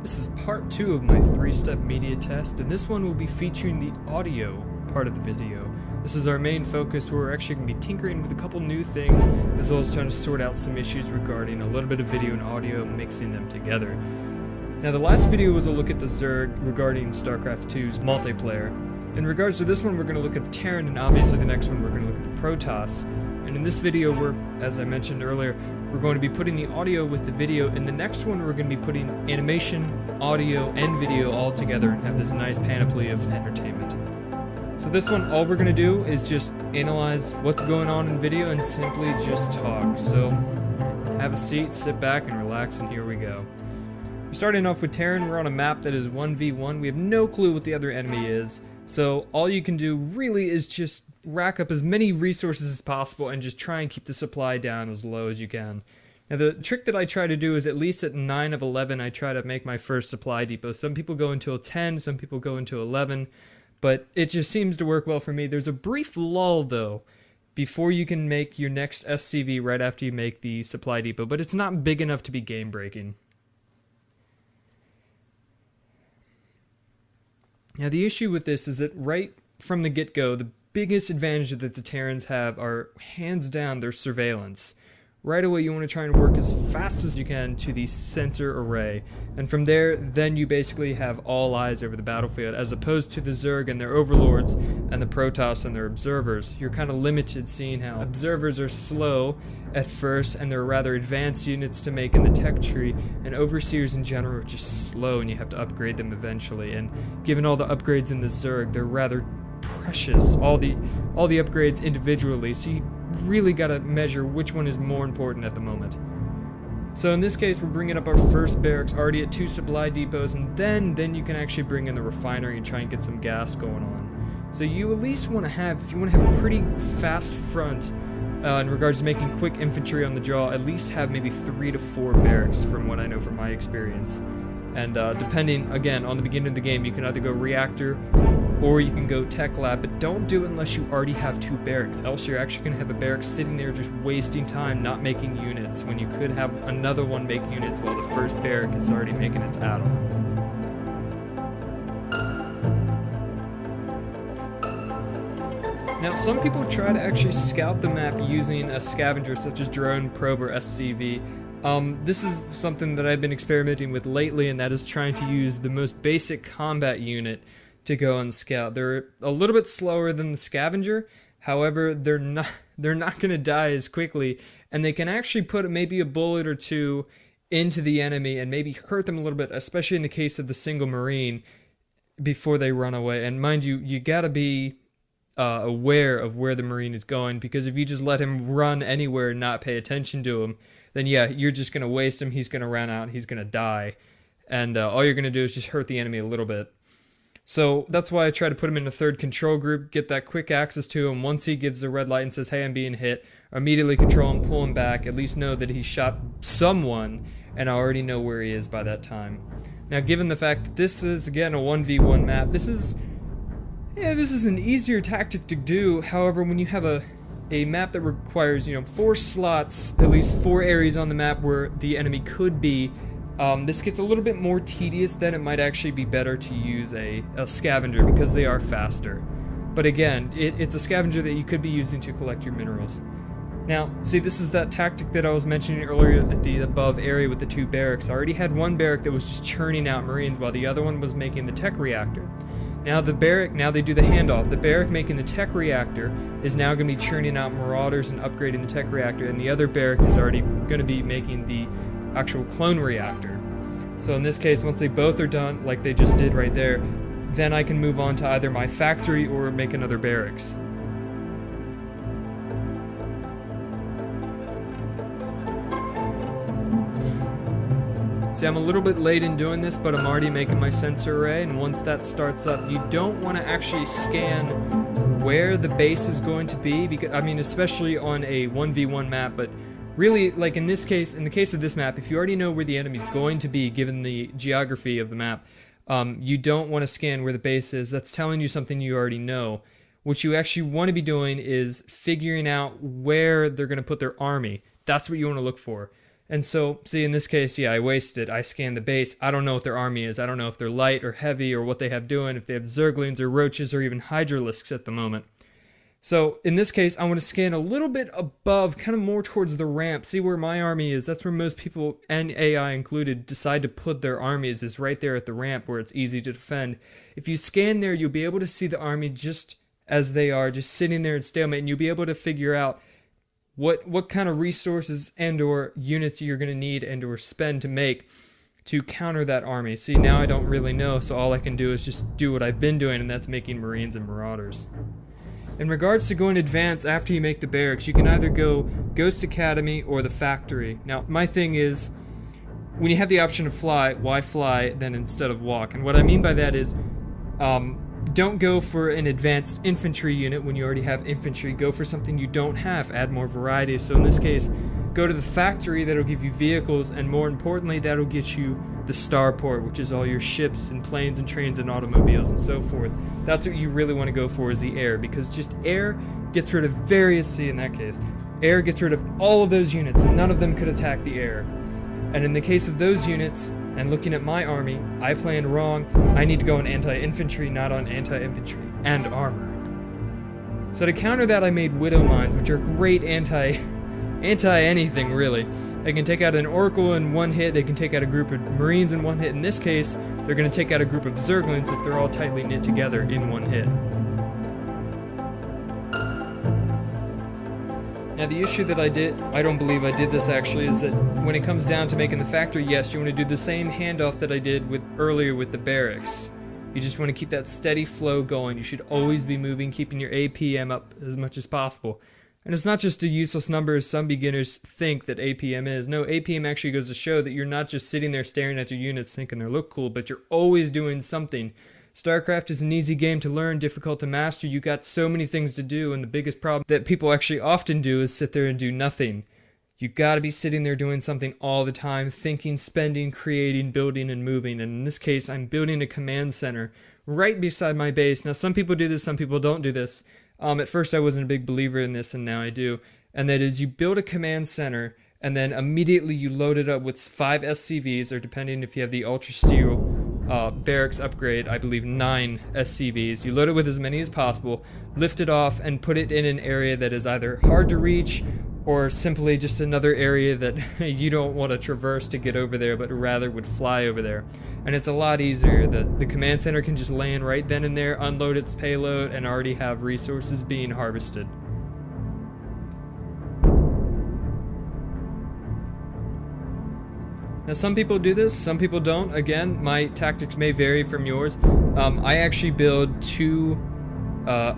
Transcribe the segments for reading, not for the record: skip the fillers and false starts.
This is part 2 of my 3-step media test, and this one will be featuring the audio part of the video. This is our main focus, where we're actually going to be tinkering with a couple new things, as well as trying to sort out some issues regarding a little bit of video and audio, mixing them together. Now, the last video was a look at the Zerg regarding StarCraft 2's multiplayer. In regards to this one, we're going to look at the Terran, and obviously the next one we're going to look at the Protoss. And in this video, as I mentioned earlier, we're going to be putting the audio with the video. In the next one, we're going to be putting animation, audio, and video all together and have this nice panoply of entertainment. So this one, all we're going to do is just analyze what's going on in video and simply just talk. So have a seat, sit back, and relax, and here we go. Starting off with Terran, we're on a map that is 1v1. We have no clue what the other enemy is, so all you can do really is just rack up as many resources as possible and just try and keep the supply down as low as you can. Now, the trick that I try to do is at least at 9 of 11, I try to make my first supply depot. Some people go until 10, some people go until 11, but it just seems to work well for me. There's a brief lull, though, before you can make your next SCV right after you make the supply depot, but it's not big enough to be game-breaking. Now, the issue with this is that right from the get-go, the biggest advantage that the Terrans have are, hands down, their surveillance. Right away, you want to try and work as fast as you can to the sensor array, and from there, then you basically have all eyes over the battlefield, as opposed to the Zerg and their overlords, and the Protoss and their observers. You're kind of limited, seeing how observers are slow at first, and they're rather advanced units to make in the tech tree, and overseers in general are just slow, and you have to upgrade them eventually. And given all the upgrades in the Zerg, they're rather precious, all the upgrades individually, so you really got to measure which one is more important at the moment. So in this case, we're bringing up our first barracks already at 2 supply depots, and then you can actually bring in the refinery and try and get some gas going on. So you at least want to have, if you want to have a pretty fast front in regards to making quick infantry on the draw, at least have maybe 3 to 4 barracks, from what I know from my experience. And depending, again, on the beginning of the game, you can either go reactor or you can go tech lab, but don't do it unless you already have 2 barracks, else you're actually going to have a barrack sitting there just wasting time not making units, when you could have another one make units while the first barrack is already making its add-on. Now, some people try to actually scout the map using a scavenger such as drone, probe, or SCV. This is something that I've been experimenting with lately, and that is trying to use the most basic combat unit to go and scout. They're a little bit slower than the scavenger, however, they're not going to die as quickly, and they can actually put maybe a bullet or 2 into the enemy and maybe hurt them a little bit, especially in the case of the single Marine, before they run away. And mind you, you gotta be aware of where the Marine is going, because if you just let him run anywhere and not pay attention to him, then yeah, you're just going to waste him, he's going to run out, he's going to die, and all you're going to do is just hurt the enemy a little bit. So that's why I try to put him in a 3rd control group, get that quick access to him. Once he gives the red light and says, hey, I'm being hit, immediately control him, pull him back, at least know that he shot someone, and I already know where he is by that time. Now, given the fact that this is, again, a 1v1 map, this is an easier tactic to do. However, when you have a map that requires, 4 slots, at least 4 areas on the map where the enemy could be, this gets a little bit more tedious. Then it might actually be better to use a scavenger, because they are faster. But again, it's a scavenger that you could be using to collect your minerals. Now, see, this is that tactic that I was mentioning earlier at the above area with the 2 barracks. I already had one barrack that was just churning out Marines while the other one was making the tech reactor. Now they do the handoff. The barrack making the tech reactor is now going to be churning out marauders and upgrading the tech reactor, and the other barrack is already going to be making the actual clone reactor. So in this case, once they both are done, like they just did right there, then I can move on to either my factory or make another barracks. See, I'm a little bit late in doing this, but I'm already making my sensor array, and once that starts up, you don't want to actually scan where the base is going to be, because, I mean, especially on a 1v1 map, but really, like in this case, in the case of this map, if you already know where the enemy's going to be, given the geography of the map, you don't want to scan where the base is. That's telling you something you already know. What you actually want to be doing is figuring out where they're going to put their army. That's what you want to look for. And so, see, in this case, yeah, I wasted. I scanned the base. I don't know what their army is. I don't know if they're light or heavy or what they have doing, if they have Zerglings or Roaches or even Hydralisks at the moment. So, in this case, I want to scan a little bit above, kind of more towards the ramp, see where my army is. That's where most people, and AI included, decide to put their armies, is right there at the ramp where it's easy to defend. If you scan there, you'll be able to see the army just as they are, just sitting there in stalemate, and you'll be able to figure out what kind of resources and or units you're going to need and or spend to make to counter that army. See, now I don't really know, so all I can do is just do what I've been doing, and that's making Marines and Marauders. In regards to going advanced after you make the barracks, you can either go Ghost Academy or the factory. Now, my thing is, when you have the option to fly, why fly then instead of walk? And what I mean by that is, don't go for an advanced infantry unit when you already have infantry. Go for something you don't have. Add more variety. So in this case, go to the factory. That'll give you vehicles, and more importantly, that'll get you the starport, which is all your ships and planes and trains and automobiles and so forth. That's what you really want to go for, is the air, because just air gets rid of in that case, air gets rid of all of those units, and none of them could attack the air. And in the case of those units, and looking at my army, I planned wrong. I need to go on anti-infantry, not on anti-infantry and armor. So to counter that, I made Widow Mines, which are great anti-anything, really. They can take out an Oracle in one hit, they can take out a group of Marines in one hit. In this case, they're going to take out a group of Zerglings if they're all tightly knit together in one hit. Now the issue that I don't believe I did this actually, is that when it comes down to making the factory, yes, you want to do the same handoff that I did earlier with the barracks. You just want to keep that steady flow going. You should always be moving, keeping your APM up as much as possible. And it's not just a useless number as some beginners think that APM is. No, APM actually goes to show that you're not just sitting there staring at your units thinking they look cool, but you're always doing something. StarCraft is an easy game to learn, difficult to master. You got so many things to do, and the biggest problem that people actually often do is sit there and do nothing. You gotta be sitting there doing something all the time, thinking, spending, creating, building, and moving. And in this case, I'm building a command center right beside my base. Now, some people do this, some people don't do this. At first, I wasn't a big believer in this, and now I do. And that is, you build a command center, and then immediately you load it up with 5 SCVs, or depending if you have the Ultra Steel barracks upgrade, I believe 9 SCVs. You load it with as many as possible, lift it off, and put it in an area that is either hard to reach, or simply just another area that you don't want to traverse to get over there, but rather would fly over there. And it's a lot easier. The command center can just land right then and there, unload its payload, and already have resources being harvested. Now, some people do this, some people don't. Again, my tactics may vary from yours. I actually build 2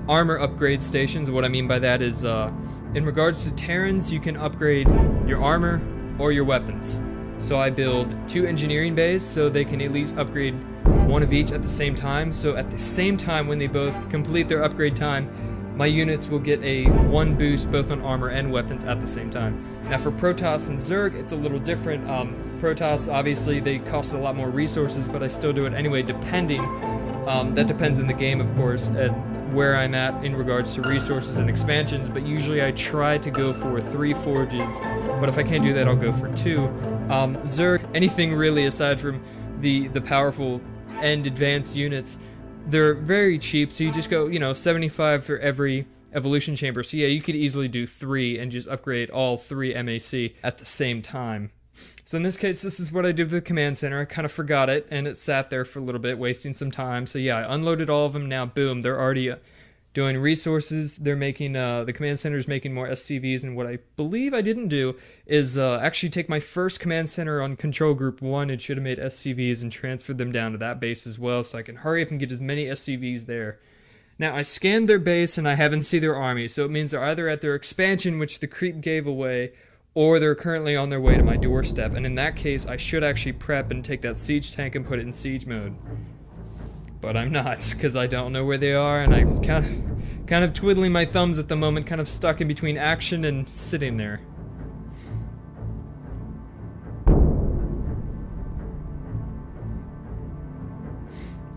armor upgrade stations. What I mean by that is, in regards to Terrans, you can upgrade your armor or your weapons. So I build 2 engineering bays, so they can at least upgrade 1 of each at the same time. So at the same time, when they both complete their upgrade time, my units will get a 1 boost both on armor and weapons at the same time. Now for Protoss and Zerg, it's a little different. Protoss, obviously, they cost a lot more resources, but I still do it anyway, depending. That depends in the game, of course, and where I'm at in regards to resources and expansions, but usually I try to go for 3 forges, but if I can't do that, I'll go for 2. Zerg, anything really aside from the powerful and advanced units, they're very cheap, so you just go, 75 for every evolution chamber. So yeah, you could easily do 3 and just upgrade all 3 MAC at the same time. So in this case, this is what I did with the command center. I kind of forgot it, and it sat there for a little bit, wasting some time. So yeah, I unloaded all of them. Now, boom, they're already doing resources. They're making, the command center is making more SCVs, and what I believe I didn't do is actually take my first command center on control group 1. It should have made SCVs and transferred them down to that base as well, so I can hurry up and get as many SCVs there. Now, I scanned their base, and I haven't seen their army, so it means they're either at their expansion, which the creep gave away, or they're currently on their way to my doorstep, and in that case, I should actually prep and take that siege tank and put it in siege mode. But I'm not, because I don't know where they are, and I'm kind of twiddling my thumbs at the moment, kind of stuck in between action and sitting there.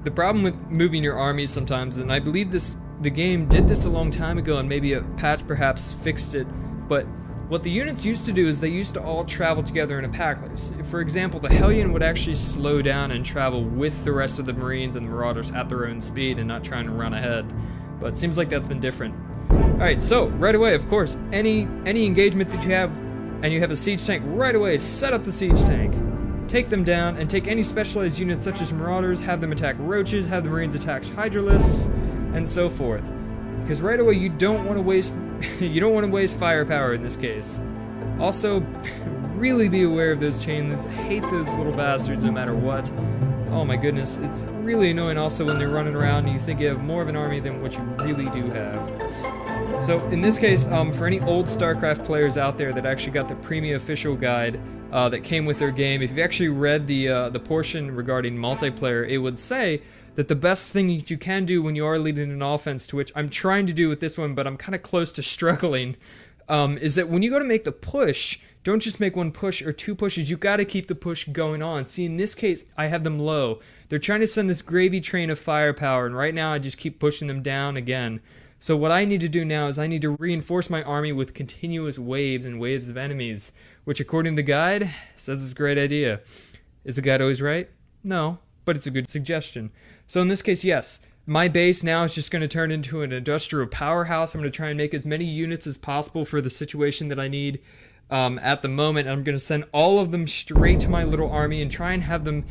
The problem with moving your armies sometimes, and I believe the game did this a long time ago, and maybe a patch perhaps fixed it, but What the units used to do is they used to all travel together in a pack. For example, the Hellion would actually slow down and travel with the rest of the Marines and the Marauders at their own speed and not trying to run ahead. But it seems like that's been different. Alright, so right away, of course, any engagement that you have and you have a siege tank, right away set up the siege tank. Take them down and take any specialized units such as Marauders, have them attack roaches, have the Marines attack Hydralisks, and so forth. Because right away you don't want to waste firepower in this case. Also, really be aware of those chainlets. I hate those little bastards no matter what. Oh my goodness, it's really annoying also when they're running around and you think you have more of an army than what you really do have. So in this case, for any old StarCraft players out there that actually got the Premium Official Guide that came with their game, if you actually read the portion regarding multiplayer, it would say that the best thing you can do when you are leading an offense, to which I'm trying to do with this one, but I'm kind of close to struggling, is that when you go to make the push, don't just make one push or two pushes, you gotta keep the push going on. See, in this case, I have them low. They're trying to send this gravy train of firepower, and right now I just keep pushing them down again. So what I need to do now is I need to reinforce my army with continuous waves and waves of enemies, which according to the guide, says it's a great idea. Is the guide always right? No, but it's a good suggestion. So in this case, yes. My base now is just going to turn into an industrial powerhouse. I'm going to try and make as many units as possible for the situation that I need at the moment. I'm going to send all of them straight to my little army and try and have them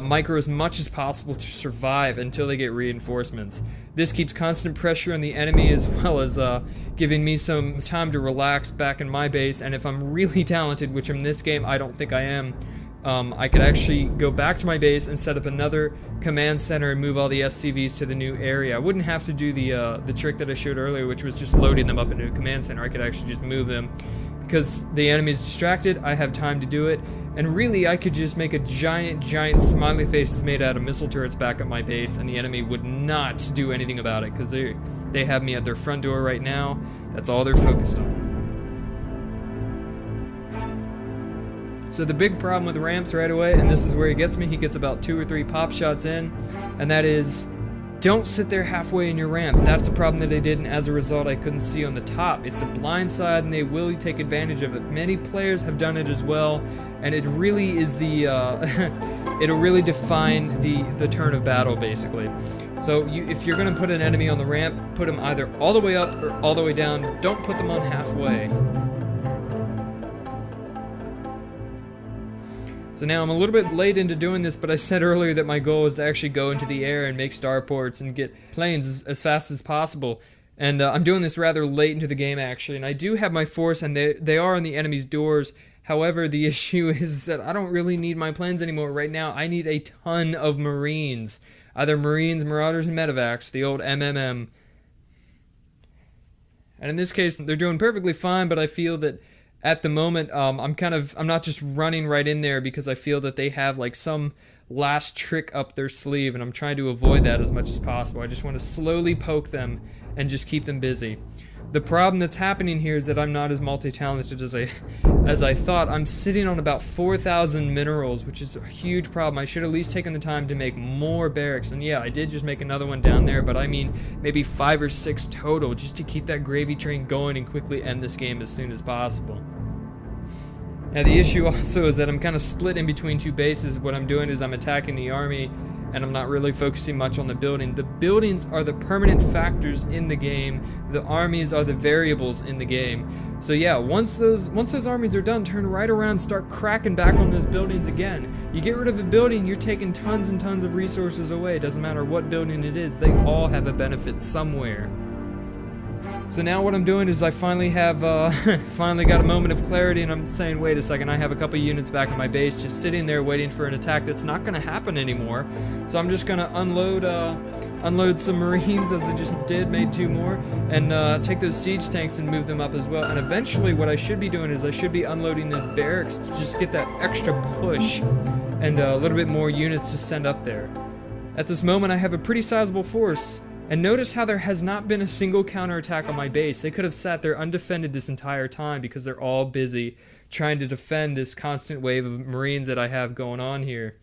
micro as much as possible to survive until they get reinforcements. This keeps constant pressure on the enemy as well as giving me some time to relax back in my base. And if I'm really talented, which in this game I don't think I am, I could actually go back to my base and set up another command center and move all the SCVs to the new area. I wouldn't have to do the trick that I showed earlier, which was just loading them up into a command center. I could actually just move them. Because the enemy's distracted, I have time to do it. And really, I could just make a giant smiley faces made out of missile turrets back at my base, and the enemy would not do anything about it, because they have me at their front door right now. That's all they're focused on. So the big problem with ramps right away, and this is where he gets me, he gets about 2 or 3 pop shots in, and that is, don't sit there halfway in your ramp. That's the problem that they did, and as a result I couldn't see on the top. It's a blind side and they will take advantage of it. Many players have done it as well, and it really is the, it'll really define the turn of battle basically. So if you're going to put an enemy on the ramp, put them either all the way up or all the way down. Don't put them on halfway. So now I'm a little bit late into doing this, but I said earlier that my goal was to actually go into the air and make starports and get planes as fast as possible. And I'm doing this rather late into the game actually, and I do have my force and they are on the enemy's doors. However, the issue is that I don't really need my planes anymore right now. I need a ton of Marines. Either Marines, Marauders, and Medevacs, the old MMM. And in this case, they're doing perfectly fine, but I feel that at the moment, I'm not just running right in there because I feel that they have like some last trick up their sleeve, and I'm trying to avoid that as much as possible. I just want to slowly poke them and just keep them busy. The problem that's happening here is that I'm not as multi-talented as I thought. I'm sitting on about 4,000 minerals, which is a huge problem. I should have at least taken the time to make more barracks. And yeah, I did just make another one down there, but I mean maybe 5 or 6 total just to keep that gravy train going and quickly end this game as soon as possible. Now the issue also is that I'm kind of split in between 2 bases. What I'm doing is I'm attacking the army and I'm not really focusing much on the building. The buildings are the permanent factors in the game. The armies are the variables in the game. So yeah, once those armies are done, turn right around, start cracking back on those buildings again. You get rid of a building, you're taking tons and tons of resources away. It doesn't matter what building it is, they all have a benefit somewhere. So now what I'm doing is I finally have finally got a moment of clarity, and I'm saying, wait a second, I have a couple units back in my base just sitting there waiting for an attack that's not going to happen anymore. So I'm just going to unload some Marines, as I just did, made 2 more, and take those siege tanks and move them up as well. And eventually what I should be doing is I should be unloading those barracks to just get that extra push and a little bit more units to send up there. At this moment I have a pretty sizable force. And notice how there has not been a single counterattack on my base. They could have sat there undefended this entire time because they're all busy trying to defend this constant wave of Marines that I have going on here.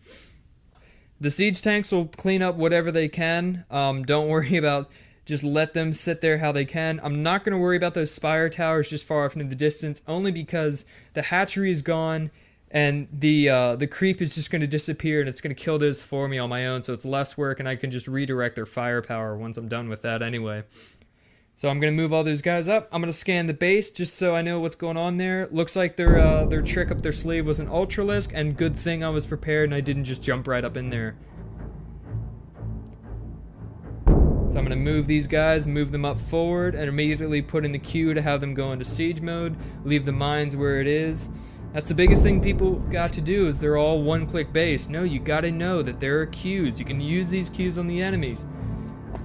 The siege tanks will clean up whatever they can. Don't worry about Just let them sit there how they can. I'm not going to worry about those spire towers just far off into the distance, only because the hatchery is gone, and the creep is just going to disappear, and it's going to kill those for me on my own, so it's less work, and I can just redirect their firepower once I'm done with that anyway. So I'm going to move all those guys up. I'm going to scan the base just so I know what's going on there. Looks like their trick up their sleeve was an Ultralisk, and good thing I was prepared and I didn't just jump right up in there. So I'm going to move these guys, move them up forward, and immediately put in the queue to have them go into siege mode, leave the mines where it is. That's the biggest thing people got to do, is they're all one-click base. No, you got to know that there are queues. You can use these queues on the enemies.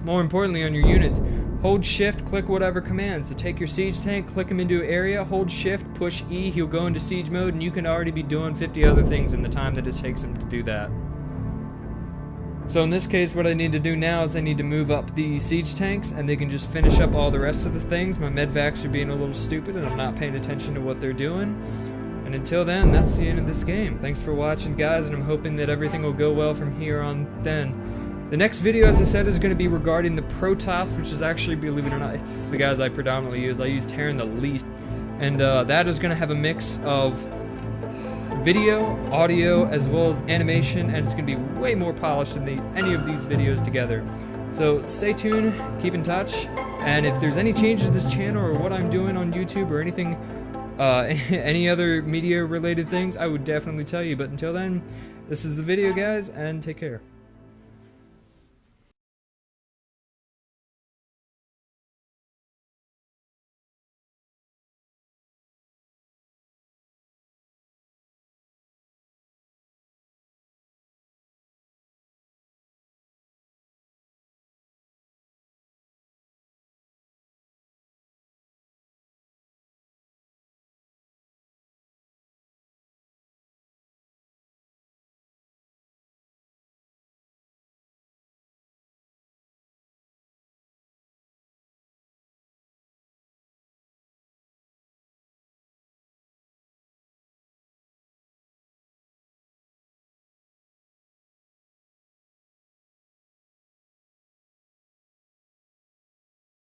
More importantly, on your units. Hold shift, click whatever command. So take your siege tank, click him into an area, hold shift, push E, he'll go into siege mode, and you can already be doing 50 other things in the time that it takes him to do that. So in this case, what I need to do now is I need to move up the siege tanks, and they can just finish up all the rest of the things. My medvacs are being a little stupid, and I'm not paying attention to what they're doing. And until then, that's the end of this game. Thanks for watching, guys, and I'm hoping that everything will go well from here on then. The next video, as I said, is going to be regarding the Protoss, which is actually, believe it or not, it's the guys I predominantly use. I use Terran the least. And that is going to have a mix of video, audio, as well as animation, and it's going to be way more polished than any of these videos together. So stay tuned, keep in touch, and if there's any changes to this channel or what I'm doing on YouTube or anything, any other media related things, I would definitely tell you. But until then, this is the video, guys, and take care.